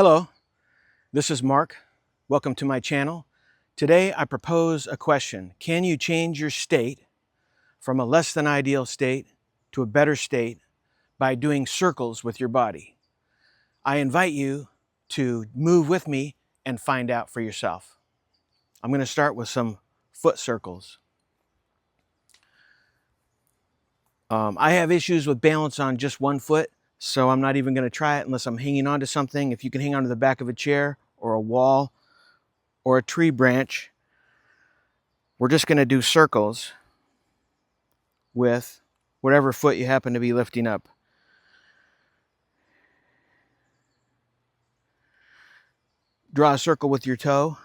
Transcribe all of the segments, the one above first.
Hello, this is Mark. Welcome to my channel. Today I propose a question. Can you change your state from a less than ideal state to a better state by doing circles with your body? I invite you to move with me and find out for yourself. I'm going to start with some foot circles. I have issues with balance on just one foot, so I'm not even going to try it unless I'm hanging onto something. If you can hang onto the back of a chair or a wall or a tree branch, we're just going to do circles with whatever foot you happen to be lifting up. Draw a circle with your toe.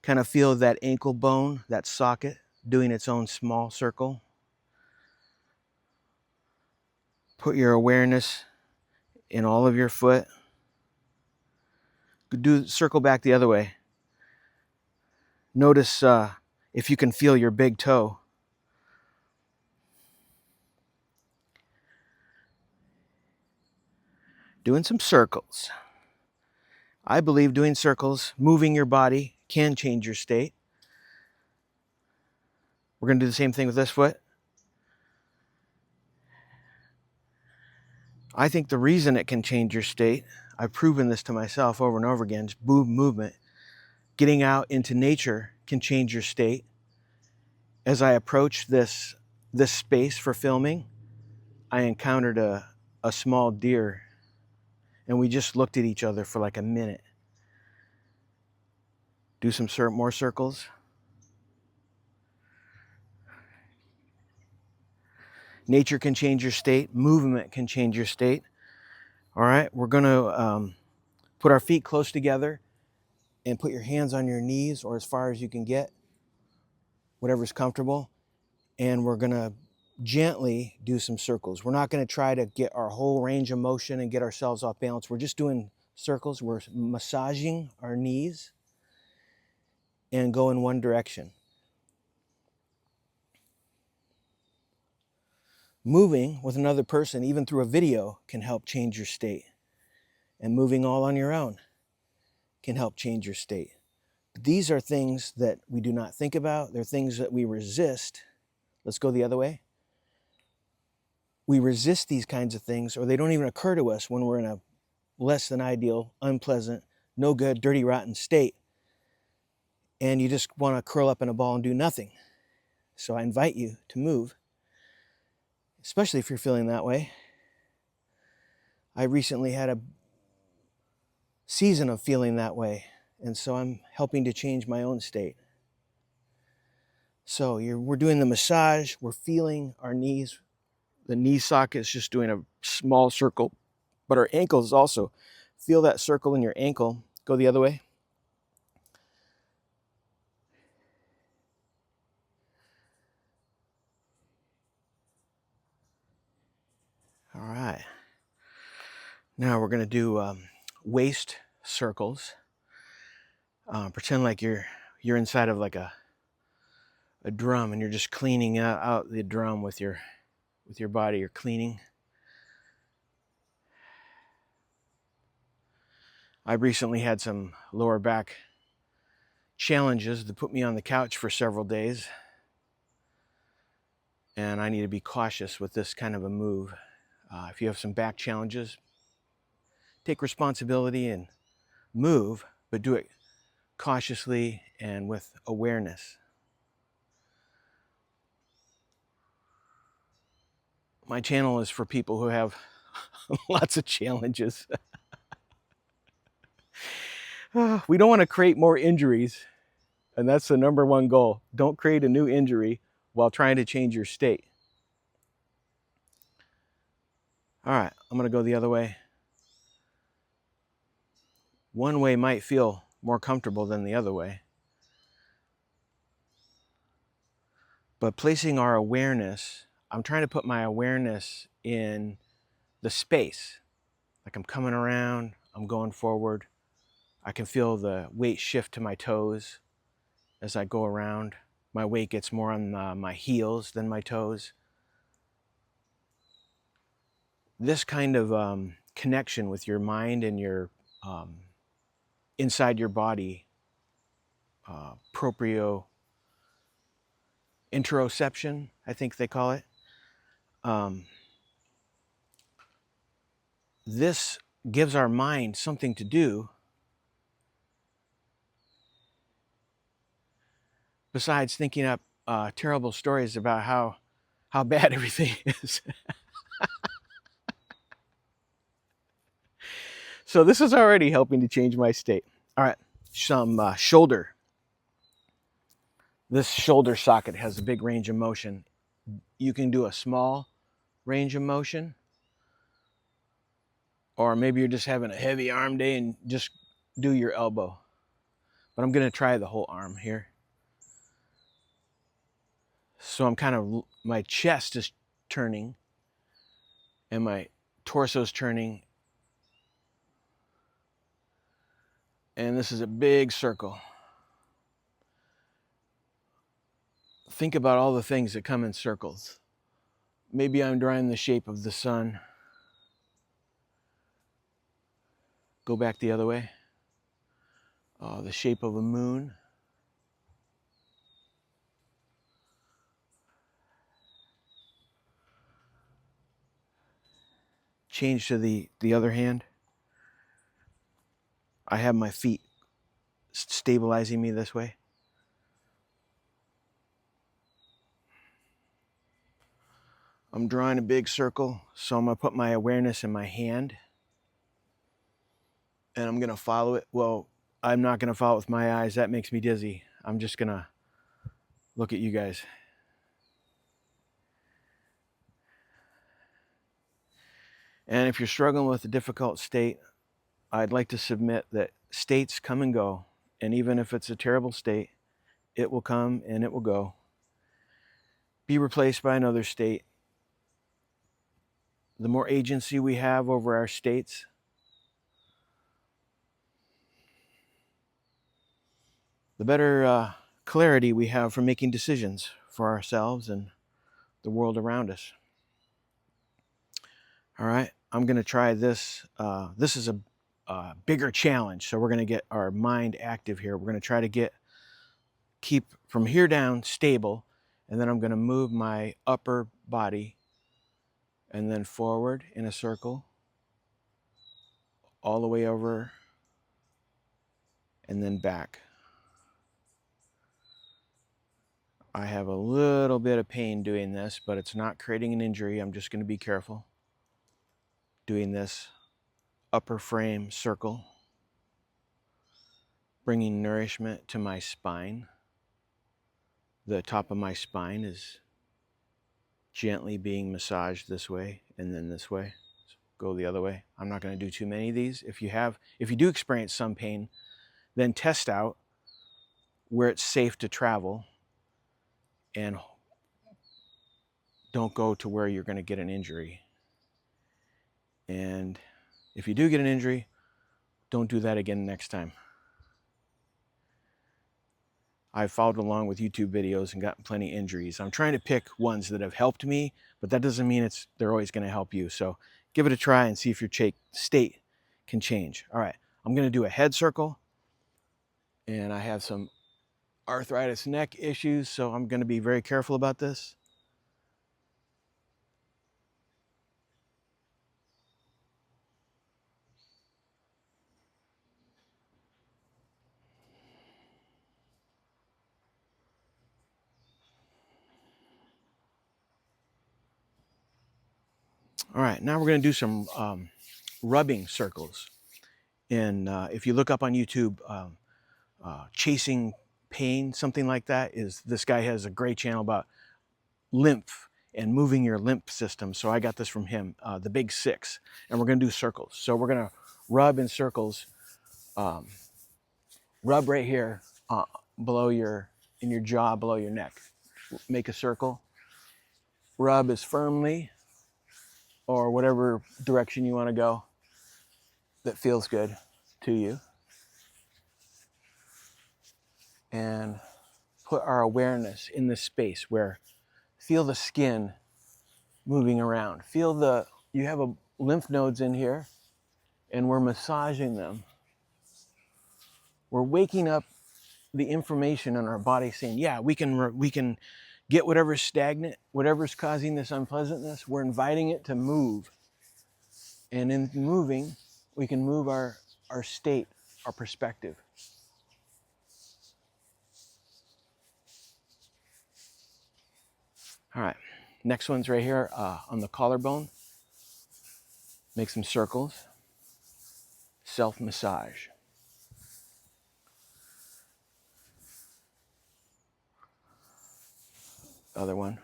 Kind of feel that ankle bone, that socket, doing its own small circle. Put your awareness in all of your foot. Circle back the other way. Notice if you can feel your big toe. Doing some circles. I believe doing circles, moving your body, can change your state. We're going to do the same thing with this foot. I think the reason it can change your state, I've proven this to myself over and over again, is movement. Getting out into nature can change your state. As I approached this space for filming, I encountered a small deer, and we just looked at each other for like a minute. Do some more circles. Nature can change your state. Movement can change your state. All right, we're going to put our feet close together and put your hands on your knees or as far as you can get, whatever's comfortable. And we're going to gently do some circles. We're not going to try to get our whole range of motion and get ourselves off balance. We're just doing circles. We're massaging our knees and go in one direction. Moving with another person, even through a video, can help change your state. And moving all on your own can help change your state. But these are things that we do not think about. They're things that we resist. Let's go the other way. We resist these kinds of things, or they don't even occur to us when we're in a less than ideal, unpleasant, no good, dirty, rotten state. And you just want to curl up in a ball and do nothing. So I invite you to move, especially if you're feeling that way. I recently had a season of feeling that way, and so I'm helping to change my own state. So we're doing the massage, we're feeling our knees. The knee socket is just doing a small circle, but our ankles also. Feel that circle in your ankle. Go the other way. All right. Now we're going to do waist circles. Pretend like you're inside of like a drum, and you're just cleaning out the drum with your body. You're cleaning. I recently had some lower back challenges that put me on the couch for several days, and I need to be cautious with this kind of a move. If you have some back challenges, take responsibility and move, but do it cautiously and with awareness. My channel is for people who have lots of challenges. We don't want to create more injuries, and that's the number one goal. Don't create a new injury while trying to change your state. All right, I'm going to go the other way. One way might feel more comfortable than the other way. But placing our awareness, I'm trying to put my awareness in the space. Like I'm coming around, I'm going forward. I can feel the weight shift to my toes as I go around. My weight gets more on my heels than my toes. This kind of connection with your mind and your inside your body, interoception, I think they call it. This gives our mind something to do besides thinking up terrible stories about how bad everything is. So this is already helping to change my state. All right, some shoulder. This shoulder socket has a big range of motion. You can do a small range of motion, or maybe you're just having a heavy arm day and just do your elbow. But I'm going to try the whole arm here. So I'm kind of, my chest is turning and my torso's turning. And this is a big circle. Think about all the things that come in circles. Maybe I'm drawing the shape of the sun. Go back the other way. The shape of a moon. Change to the other hand. I have my feet stabilizing me this way. I'm drawing a big circle, so I'm going to put my awareness in my hand. And I'm going to follow it. Well, I'm not going to follow it with my eyes. That makes me dizzy. I'm just going to look at you guys. And if you're struggling with a difficult state, I'd like to submit that states come and go. And even if it's a terrible state, it will come and it will go. Be replaced by another state. The more agency we have over our states, the better clarity we have for making decisions for ourselves and the world around us. All right, I'm going to try this. This is a bigger challenge, so we're going to get our mind active here. We're going to try to keep from here down stable, and then I'm going to move my upper body and then forward in a circle all the way over and then back. I have a little bit of pain doing this, but it's not creating an injury. I'm just going to be careful doing this upper frame circle, bringing nourishment to my spine. The top of my spine is gently being massaged this way and then this way. So go the other way. I'm not going to do too many of these. If you do experience some pain, then test out where it's safe to travel and don't go to where you're going to get an injury. And if you do get an injury, don't do that again next time. I've followed along with YouTube videos and gotten plenty of injuries. I'm trying to pick ones that have helped me, but that doesn't mean they're always going to help you. So give it a try and see if your state can change. All right, I'm going to do a head circle. And I have some arthritis neck issues, so I'm going to be very careful about this. All right, now we're going to do some rubbing circles. And if you look up on YouTube, Chasing Pain, something like that, this guy has a great channel about lymph and moving your lymph system. So I got this from him, the Big Six. And we're going to do circles. So we're going to rub in circles. Rub right here in your jaw, below your neck. Make a circle. Rub as firmly or whatever direction you want to go that feels good to you. And put our awareness in this space where feel the skin moving around. You have lymph nodes in here and we're massaging them We're waking up the information in our body saying, yeah, we can get whatever's stagnant, whatever's causing this unpleasantness. We're inviting it to move. And in moving, we can move our state, our perspective. All right, next one's right here on the collarbone. Make some circles. Self-massage. Other one.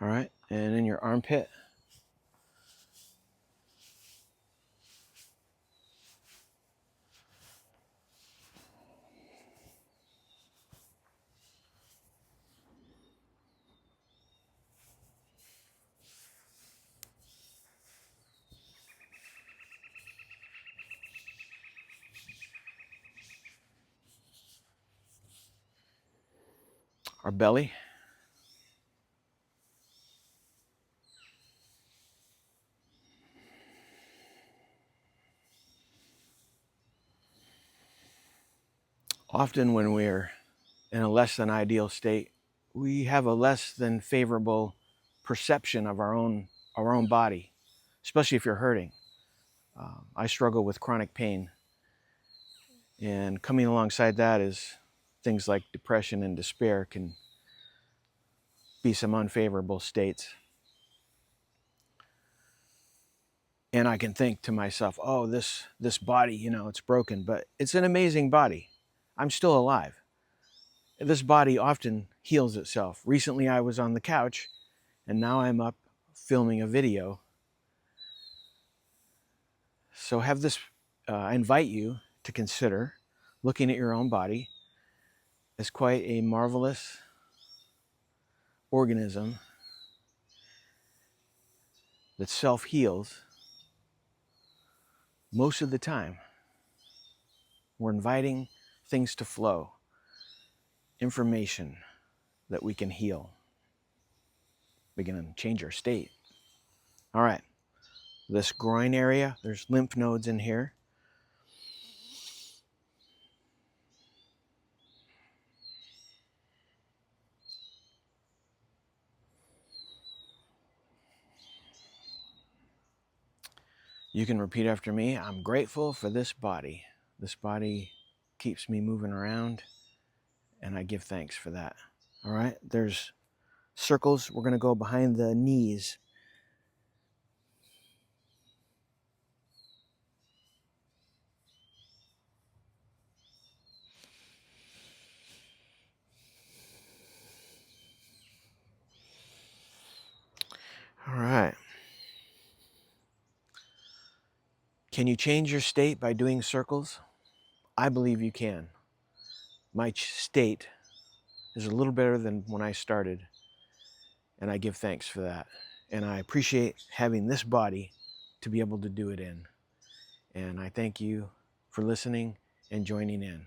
All right, and in your armpit. Our belly. Often when we're in a less than ideal state, we have a less than favorable perception of our own body, especially if you're hurting. I struggle with chronic pain, and coming alongside that is things like depression and despair can be some unfavorable states. And I can think to myself, oh, this body, it's broken, but it's an amazing body. I'm still alive. This body often heals itself. Recently, I was on the couch, and now I'm up filming a video. So I invite you to consider looking at your own body as quite a marvelous organism that self-heals most of the time. We're inviting things to flow, information that we can heal. We can change our state. All right, this groin area, there's lymph nodes in here. You can repeat after me. I'm grateful for this body. This body keeps me moving around, and I give thanks for that. All right, there's circles. We're going to go behind the knees. All right. Can you change your state by doing circles? I believe you can. My state is a little better than when I started, and I give thanks for that. And I appreciate having this body to be able to do it in. And I thank you for listening and joining in.